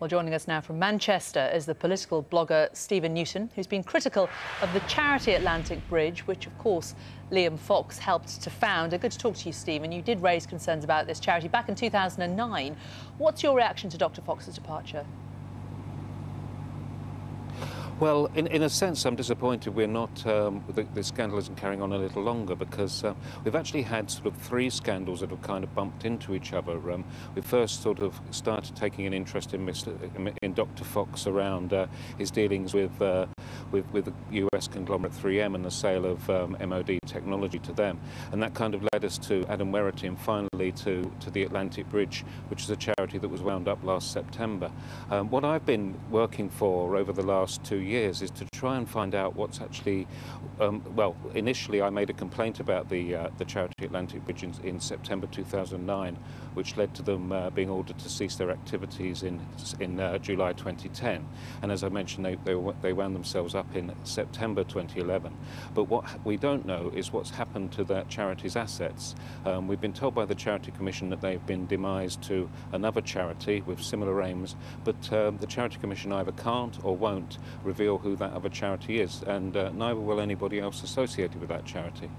Well, joining us now from Manchester is the political blogger Stephen Newton, who's been critical of the charity Atlantic Bridge, which, of course, Liam Fox helped to found. Good to talk to you, Stephen. You did raise concerns about this charity back in 2009. What's your reaction to Dr. Fox's departure? Well, in a sense, I'm disappointed we're not, the scandal isn't carrying on a little longer, because we've actually had sort of three scandals that have kind of bumped into each other. We first sort of started taking an interest in Dr. Fox around his dealings with the US conglomerate 3M and the sale of MOD technology to them. And that kind of led us to Adam Werrity and finally to the Atlantic Bridge, which is a charity that was wound up last September. What I've been working for over the last 2 years is to try and find out what's actually, well, initially I made a complaint about the charity Atlantic Bridge in September 2009, which led to them being ordered to cease their activities in July 2010. And as I mentioned, they wound themselves up in September 2011. But what we don't know is what's happened to that charity's assets. We've been told by the Charity Commission that they've been demised to another charity with similar aims, but the Charity Commission either can't or won't reveal who that other charity is, and neither will anybody else associated with that charity.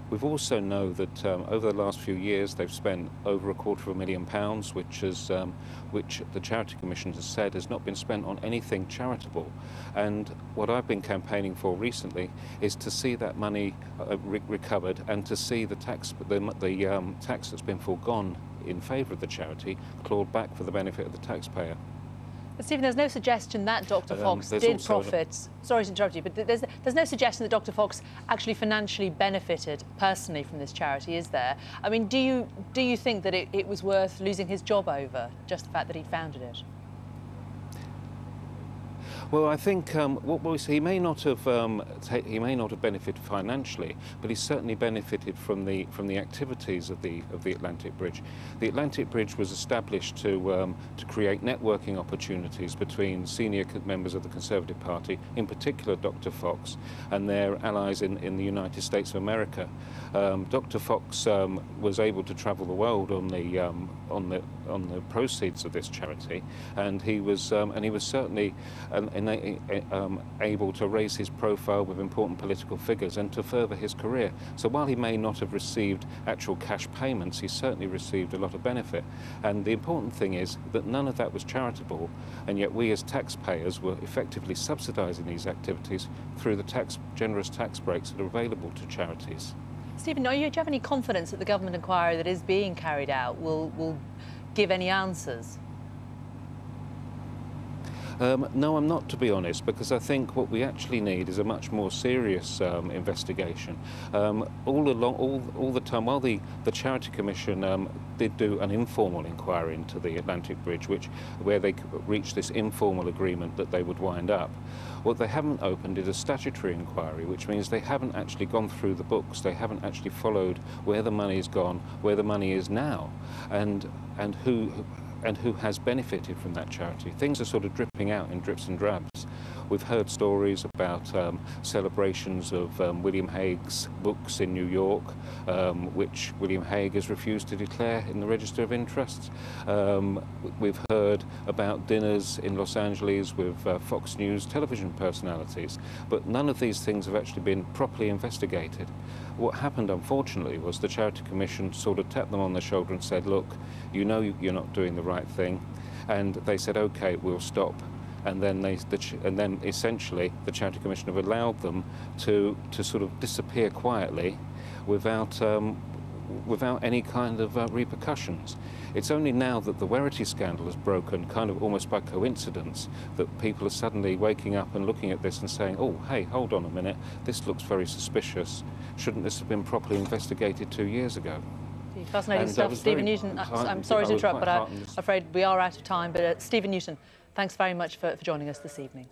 We've also know that over the last few years they've spent over £250,000, which the Charity Commission has said has not been spent on anything charitable. And what I've been campaigning for recently is to see that money recovered and to see the tax that's been foregone in favour of the charity clawed back for the benefit of the taxpayer. But Stephen, there's no suggestion that Dr. Fox did profit. Sorry to interrupt you, but there's no suggestion that Dr. Fox actually financially benefited personally from this charity, is there? I mean, do you think that it was worth losing his job over, just the fact that he'd founded it? Well, I think he may not have benefited financially, but he certainly benefited from the activities of the Atlantic Bridge. The Atlantic Bridge was established to create networking opportunities between senior members of the Conservative Party, in particular Dr. Fox, and their allies in the United States of America. Dr. Fox was able to travel the world on the proceeds of this charity, and he was certainly able to raise his profile with important political figures and to further his career. So while he may not have received actual cash payments, he certainly received a lot of benefit. And the important thing is that none of that was charitable, and yet we as taxpayers were effectively subsidising these activities through the generous tax breaks that are available to charities. Stephen, do you have any confidence that the government inquiry that is being carried out will give any answers? No, I'm not, to be honest, because I think what we actually need is a much more serious investigation. All the time, while the Charity Commission did do an informal inquiry into the Atlantic Bridge, where they reached this informal agreement that they would wind up, what they haven't opened is a statutory inquiry, which means they haven't actually gone through the books, they haven't actually followed where the money's gone, where the money is now, and who has benefited from that charity. Things are sort of dripping out in drips and drabs. We've heard stories about celebrations of William Hague's books in New York, which William Hague has refused to declare in the Register of Interests. We've heard about dinners in Los Angeles with Fox News television personalities, but none of these things have actually been properly investigated. What happened, unfortunately, was the Charity Commission sort of tapped them on the shoulder and said, look, you know you're not doing the right thing, and they said, OK, we'll stop. And then essentially the Charity Commission have allowed them to sort of disappear quietly without any kind of repercussions. It's only now that the Werrity scandal has broken, kind of almost by coincidence, that people are suddenly waking up and looking at this and saying, oh, hey, hold on a minute, this looks very suspicious. Shouldn't this have been properly investigated 2 years ago? Fascinating stuff. Stephen Newton, I'm sorry to interrupt, but I'm afraid we are out of time. But Stephen Newton, thanks very much for joining us this evening.